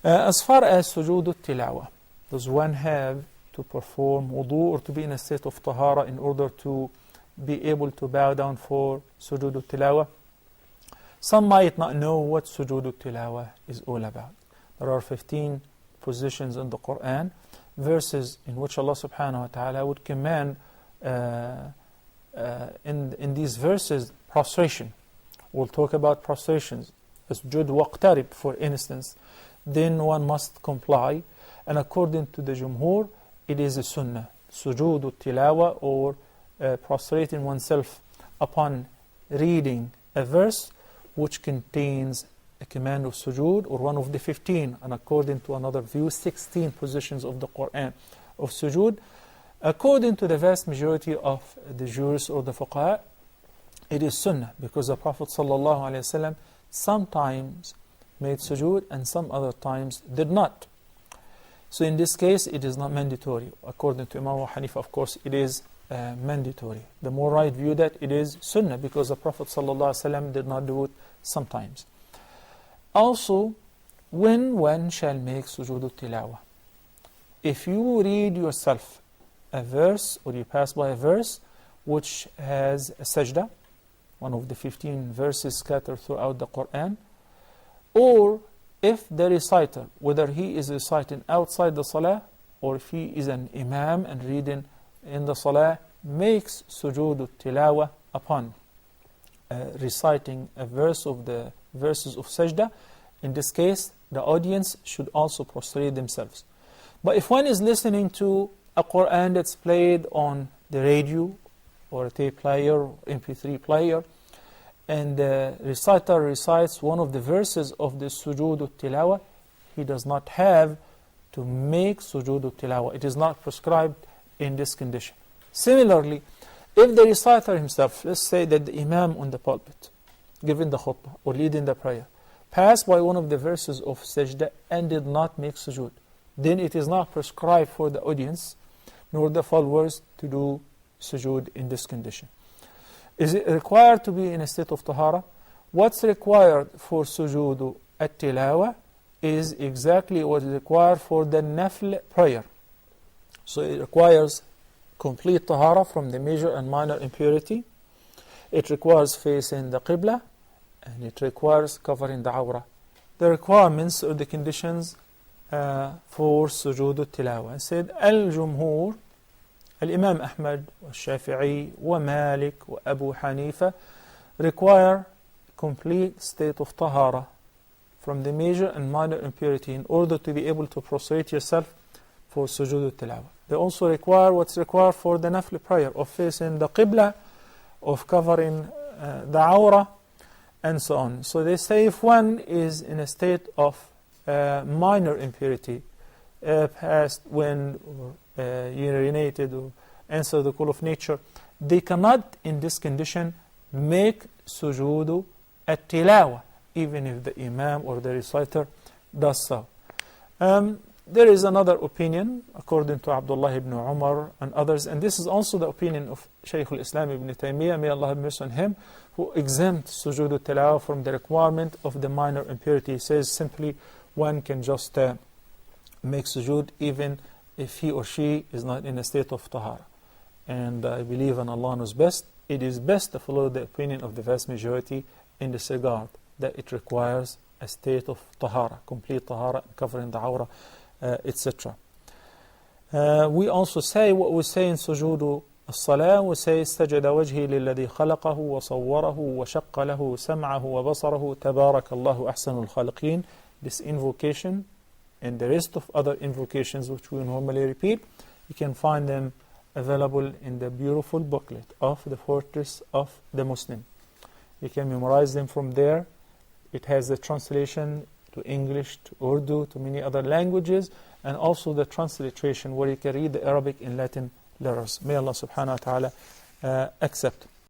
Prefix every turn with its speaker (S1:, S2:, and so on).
S1: As far as Sujod Al Tilawah, does one have to perform wudu or to be in a state of tahara in order to be able to bow down for Sujud Al Tilawah? Some might not know what Sujud Al Tilawah is all about. There are 15 positions in the Quran, verses in which Allah subhanahu wa ta'ala would command in these verses prostration. We'll talk about prostrations. Sujood waqtarib, for instance, then one must comply, and according to the Jumhur, it is a sunnah. Sujud Al Tilawah, or prostrating oneself upon reading a verse which contains a command of sujood, or one of the 15, and according to another view, 16 positions of the Quran of sujood. According to the vast majority of the jurists or the fuqaha, it is sunnah, because the Prophet ﷺ sometimes made sujood and some other times did not. So in this case, it is not mandatory. According to Imam Abu Hanifa, of course, it is mandatory. The more right view that it is sunnah, because the Prophet ﷺ did not do it sometimes. Also, when one shall make Sujud Al Tilawah, if you read yourself a verse, or you pass by a verse which has a sajda, one of the 15 verses scattered throughout the Quran, or if the reciter, whether he is reciting outside the salah, or if he is an imam and reading in the salah, makes Sujud Al Tilawah upon reciting a verse of the verses of sajda, in this case, the audience should also prostrate themselves. But if one is listening to a Quran that's played on the radio, or a tape player, or MP3 player, and the reciter recites one of the verses of the Sujud Al Tilawah, he does not have to make Sujud Al Tilawah. It is not prescribed in this condition. Similarly, if the reciter himself, let's say that the imam on the pulpit, giving the khutbah or leading the prayer, passed by one of the verses of sajda and did not make sujood, then it is not prescribed for the audience nor the followers to do sujood in this condition. Is it required to be in a state of tahara? What's required for Sujud Al Tilawah is exactly what is required for the nafl prayer. So it requires complete tahara from the major and minor impurity. It requires facing the qibla, and it requires covering the awrah. The requirements or the conditions for Sujud Al Tilawah. It said, Al-Jumhur, Al-Imam Ahmad, Al-Shafi'i, wa Malik, wa Abu Hanifa require complete state of tahara from the major and minor impurity in order to be able to prostrate yourself for Sujud Al Tilawah. They also require what's required for the nafl prayer, of facing the qibla, of covering the awrah, and so on. So they say if one is in a state of minor impurity, passed wind, or urinated, or answered the call of nature, they cannot in this condition make Sujud Al Tilawah, even if the imam or the reciter does so. There is another opinion, according to Abdullah ibn Umar and others, and this is also the opinion of Shaykh al-Islam ibn Taymiyyah, may Allah have mercy on him, who exempts Sujud Al Tilawah from the requirement of the minor impurity. He says simply one can just make sujood even if he or she is not in a state of tahara. And I believe, and Allah knows best, it is best to follow the opinion of the vast majority in this regard, that it requires a state of tahara, complete tahara, covering the awrah, etc. We also say what we say in Sujood Al-Salah, we say سجد وجهي للذي خلقه وصوره وشق له سمعه وبصره تبارك الله أحسن الخالقين. This invocation and the rest of other invocations which we normally repeat, you can find them available in the beautiful booklet of the Fortress of the Muslim. You can memorize them from there. It has the translation to English, to Urdu, to many other languages, and also the transliteration where you can read the Arabic and Latin letters. May Allah subhanahu wa ta'ala accept.